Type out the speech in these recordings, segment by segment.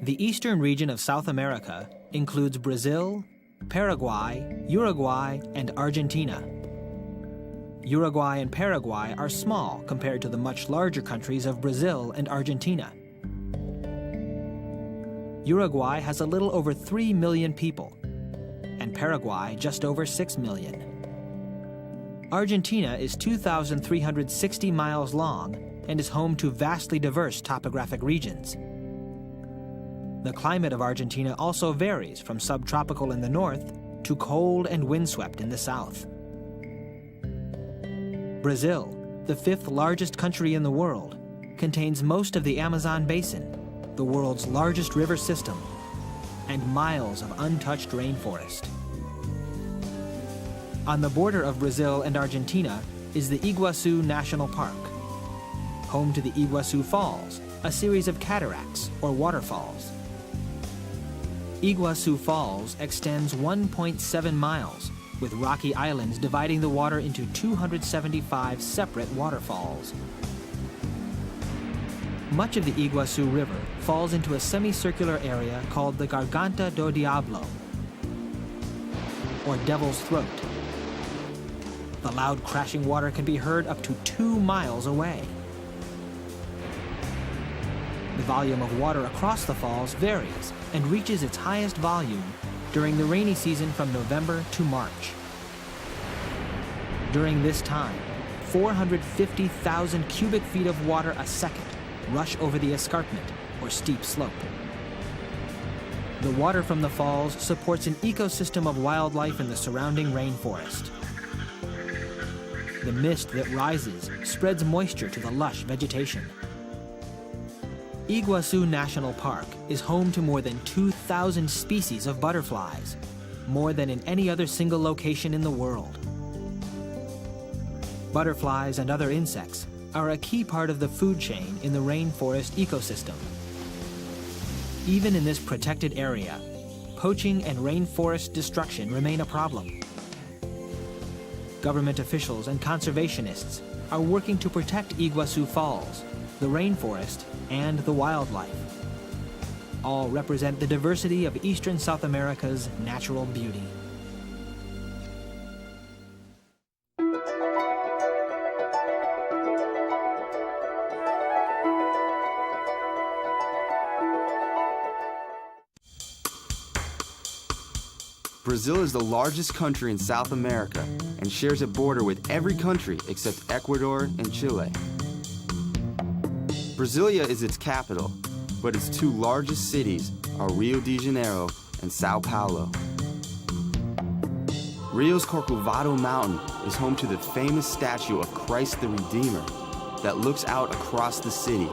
The eastern region of South America includes Brazil, Paraguay, Uruguay, and Argentina. Uruguay and Paraguay are small compared to the much larger countries of Brazil and Argentina. Uruguay has a little over 3 million people, and Paraguay just over 6 million. Argentina is 2,360 miles long and is home to vastly diverse topographic regions. The climate of Argentina also varies from subtropical in the north to cold and windswept in the south. Brazil, the fifth largest country in the world, contains most of the Amazon basin, the world's largest river system, and miles of untouched rainforest. On the border of Brazil and Argentina is the Iguazu National Park, home to the Iguazu Falls, a series of cataracts or waterfalls. Iguazu Falls extends 1.7 miles, with rocky islands dividing the water into 275 separate waterfalls. Much of the Iguazu River falls into a semicircular area called the Garganta do Diablo, or Devil's Throat. The loud crashing water can be heard up to 2 miles away. The volume of water across the falls varies and reaches its highest volume during the rainy season from November to March. During this time, 450,000 cubic feet of water a second rush over the escarpment, or steep slope. The water from the falls supports an ecosystem of wildlife in the surrounding rainforest. The mist that rises spreads moisture to the lush vegetation. Iguazu National Park is home to more than 2,000 species of butterflies, more than in any other single location in the world. Butterflies and other insects are a key part of the food chain in the rainforest ecosystem. Even in this protected area, poaching and rainforest destruction remain a problem. Government officials and conservationists are working to protect Iguazu Falls, the rainforest, and the wildlife. All represent the diversity of eastern South America's natural beauty. Brazil is the largest country in South America and shares a border with every country except Ecuador and Chile. Brasilia is its capital, but its two largest cities are Rio de Janeiro and Sao Paulo. Rio's Corcovado Mountain is home to the famous statue of Christ the Redeemer that looks out across the city,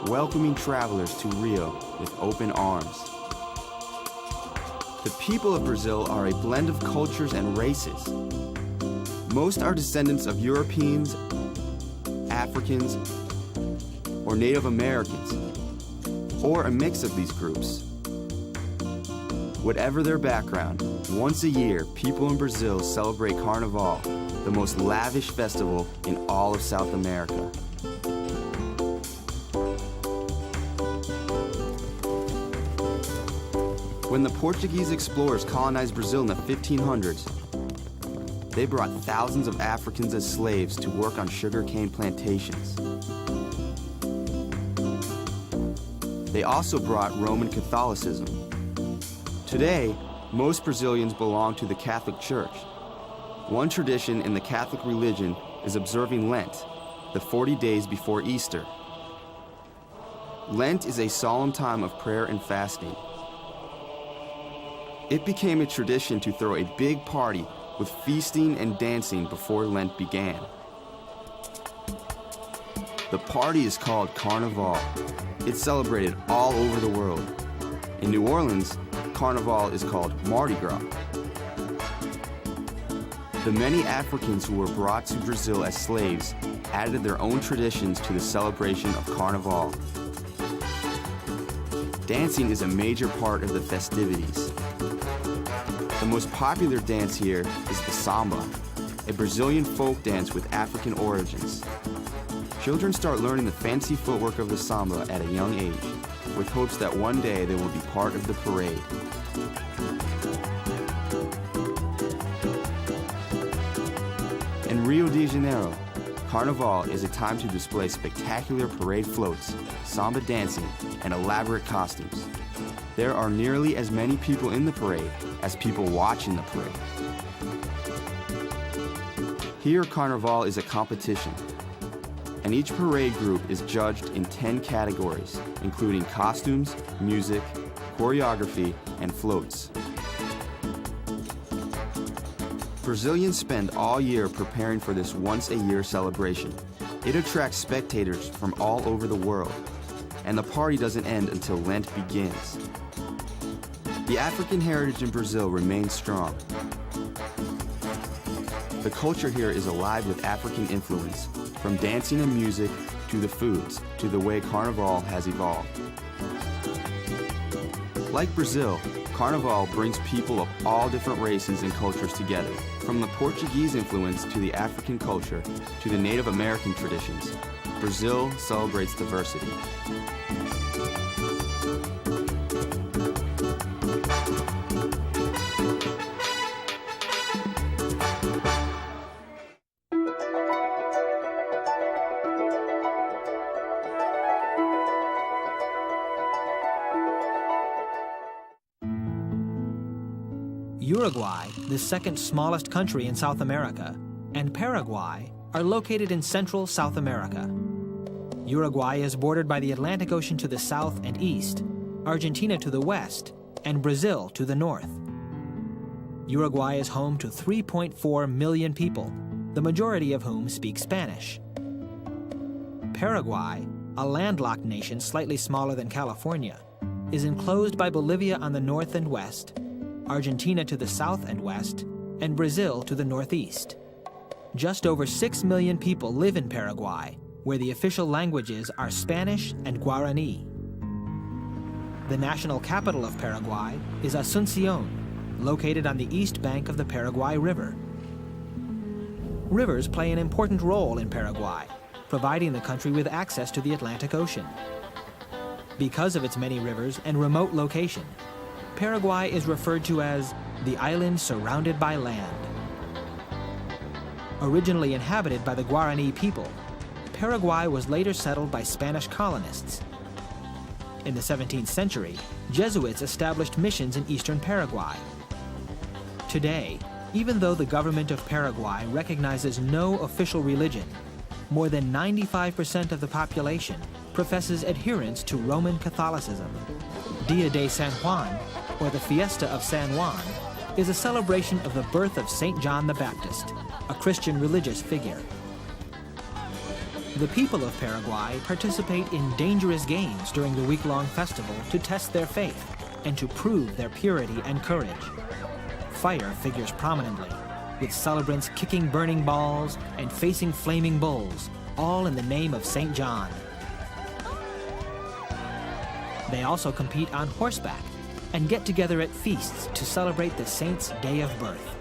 welcoming travelers to Rio with open arms. The people of Brazil are a blend of cultures and races. Most are descendants of Europeans, Africans, or Native Americans, or a mix of these groups. Whatever their background, once a year, people in Brazil celebrate Carnival, the most lavish festival in all of South America. When the Portuguese explorers colonized Brazil in the 1500s, they brought thousands of Africans as slaves to work on sugarcane plantations. They also brought Roman Catholicism. Today, most Brazilians belong to the Catholic Church. One tradition in the Catholic religion is observing Lent, the 40 days before Easter. Lent is a solemn time of prayer and fasting. It became a tradition to throw a big party with feasting and dancing before Lent began. The party is called Carnival. It's celebrated all over the world. In New Orleans, Carnival is called Mardi Gras. The many Africans who were brought to Brazil as slaves added their own traditions to the celebration of Carnival. Dancing is a major part of the festivities. The most popular dance here is the samba, a Brazilian folk dance with African origins. Children start learning the fancy footwork of the samba at a young age. with hopes that one day they will be part of the parade. In Rio de Janeiro, Carnival is a time to display spectacular parade floats, samba dancing, and elaborate costumes. There are nearly as many people in the parade as people watching the parade. Here, Carnival is a competition, and each parade group is judged in 10 categories, including costumes, music, choreography, and floats. Brazilians spend all year preparing for this once-a-year celebration. It attracts spectators from all over the world, and the party doesn't end until Lent begins. The African heritage in Brazil remains strong. The culture here is alive with African influence, from dancing and music to the foods to the way Carnival has evolved. Like Brazil, Carnival brings people of all different races and cultures together, from the Portuguese influence to the African culture to the Native American traditions. Brazil celebrates diversity. Uruguay, the second smallest country in South America, and Paraguay are located in central South America. Uruguay is bordered by the Atlantic Ocean to the south and east, Argentina to the west, and Brazil to the north. Uruguay is home to 3.4 million people, the majority of whom speak Spanish. Paraguay, a landlocked nation slightly smaller than California, is enclosed by Bolivia on the north and west, Argentina to the south and west, and Brazil to the northeast. Just over 6 million people live in Paraguay, where the official languages are Spanish and Guarani. The national capital of Paraguay is Asunción, located on the east bank of the Paraguay River. Rivers play an important role in Paraguay, providing the country with access to the Atlantic Ocean. Because of its many rivers and remote location, Paraguay is referred to as the island surrounded by land. Originally inhabited by the Guarani people, Paraguay was later settled by Spanish colonists. In the 17th century, Jesuits established missions in eastern Paraguay. Today, even though the government of Paraguay recognizes no official religion, more than 95% of the population professes adherence to Roman Catholicism. Dia de San Juan, or the Fiesta of San Juan, is a celebration of the birth of St. John the Baptist, a Christian religious figure. The people of Paraguay participate in dangerous games during the week-long festival to test their faith and to prove their purity and courage. Fire figures prominently, with celebrants kicking burning balls and facing flaming bulls, all in the name of St. John. They also compete on horseback and get together at feasts to celebrate the saint's day of birth.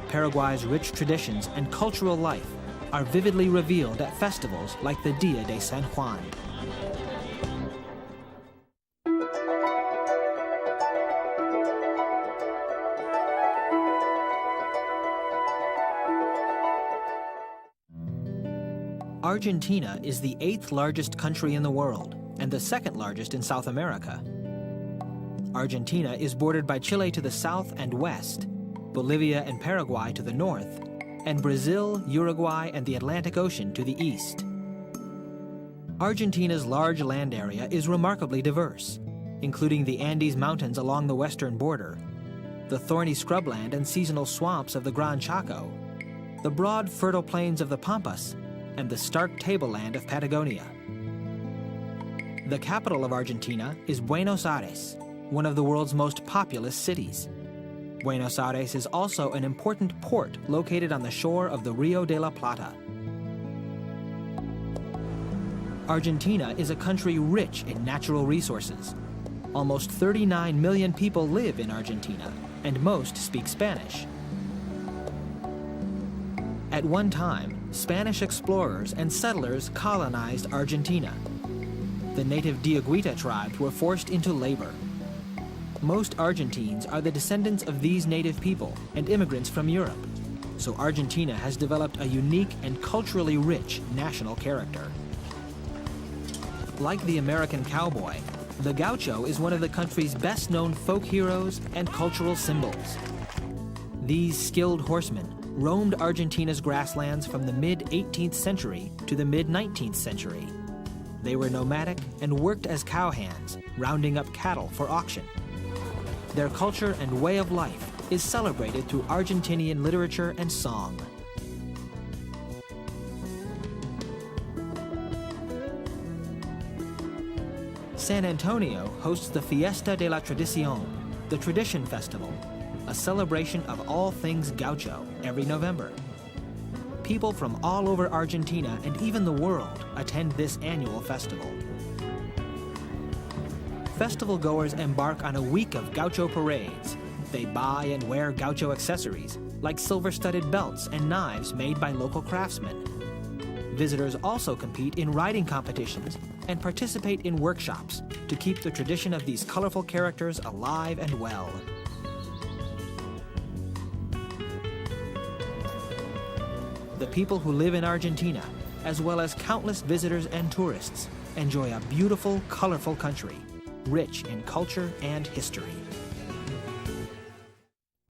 Paraguay's rich traditions and cultural life are vividly revealed at festivals like the Dia de San Juan. Argentina is the 8th largest country in the world and the 2nd largest in South America. Argentina is bordered by Chile to the south and west, Bolivia and Paraguay to the north, and Brazil, Uruguay, and the Atlantic Ocean to the east. Argentina's large land area is remarkably diverse, including the Andes Mountains along the western border, the thorny scrubland and seasonal swamps of the Gran Chaco, the broad fertile plains of the Pampas, and the stark tableland of Patagonia. The capital of Argentina is Buenos Aires, one of the world's most populous cities. Buenos Aires is also an important port located on the shore of the Rio de la Plata. Argentina is a country rich in natural resources. Almost 39 million people live in Argentina, and most speak Spanish. At one time, Spanish explorers and settlers colonized Argentina. the native Diaguita tribes were forced into labor. Most Argentines are the descendants of these native people and immigrants from Europe, so Argentina has developed a unique and culturally rich national character. Like the American cowboy, the gaucho is one of the country's best-known folk heroes and cultural symbols. These skilled horsemen roamed Argentina's grasslands from the mid-18th century to the mid-19th century. They were nomadic and worked as cowhands, rounding up cattle for auction. Their culture and way of life is celebrated through Argentinian literature and song. San Antonio hosts the Fiesta de la Tradición, the Tradition Festival, a celebration of all things gaucho every November. People from all over Argentina and even the world attend this annual festival. Festival goers embark on a week of gaucho parades. They buy and wear gaucho accessories, like silver-studded belts and knives made by local craftsmen. Visitors also compete in riding competitions and participate in workshops to keep the tradition of these colorful characters alive and well. The people who live in Argentina, as well as countless visitors and tourists, enjoy a beautiful, colorful country, rich in culture and history.